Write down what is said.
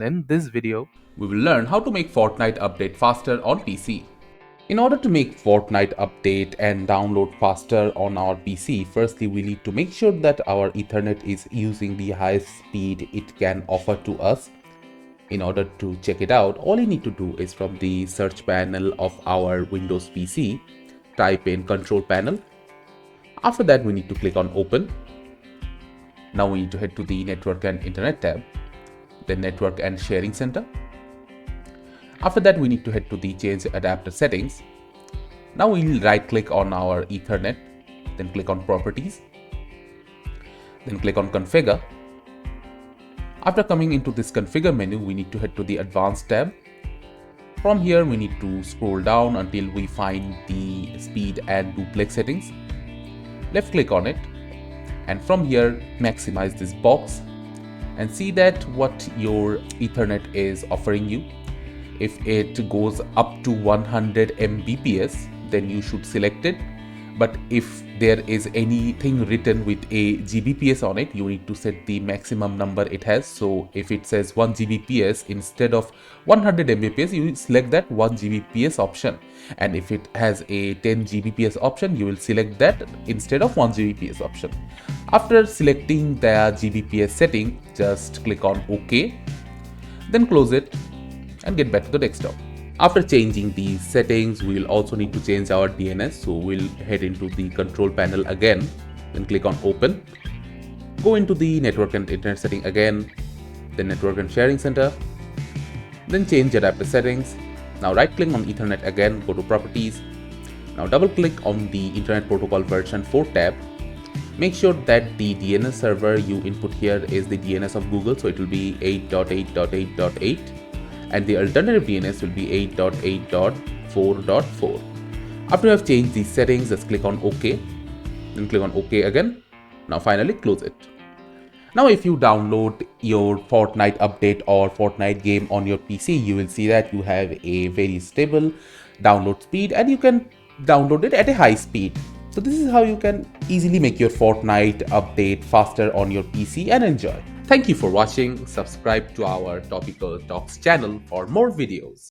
In this video, we will learn how to make Fortnite update faster on PC. In order to make Fortnite update and download faster on our PC, firstly we need to make sure that our Ethernet is using the highest speed it can offer to us. In order to check it out, all you need to do is from the search panel of our Windows PC, type in Control Panel. After that, we need to click on Open. Now we need to head to the Network and Internet tab, then Network and Sharing Center. After that, we need to head to the Change Adapter Settings. Now we will right click on our Ethernet, then click on Properties, then click on Configure. After coming into this Configure menu, we need to head to the Advanced tab. From here, we need to scroll down until we find the Speed and Duplex settings. Left click on it, and from here, maximize this box and see that what your Ethernet is offering you. If it goes up to 100 Mbps, then you should select it. But if there is anything written with a Gbps on it, you need to set the maximum number it has. So if it says 1 Gbps instead of 100 Mbps, you select that 1 Gbps option. And if it has a 10 Gbps option, you will select that instead of 1 Gbps option. After selecting the Gbps setting, just click on OK, then close it and get back to the desktop. After changing these settings, we will also need to change our DNS. So we'll head into the control panel again, then click on Open. Go into the Network and Internet setting again, then Network and Sharing Center, then change adapter settings. Now right click on Ethernet again, go to Properties. Now double click on the Internet Protocol version 4 tab. Make sure that the DNS server you input here is the DNS of Google, so it will be 8.8.8.8. and the alternative DNS will be 8.8.4.4. After you have changed these settings, just click on OK, then click on OK again. Now finally close it. Now if you download your Fortnite update or Fortnite game on your PC, you will see that you have a very stable download speed and you can download it at a high speed. So this is how you can easily make your Fortnite update faster on your PC and enjoy. Thank you for watching. Subscribe to our Topical Talks channel for more videos.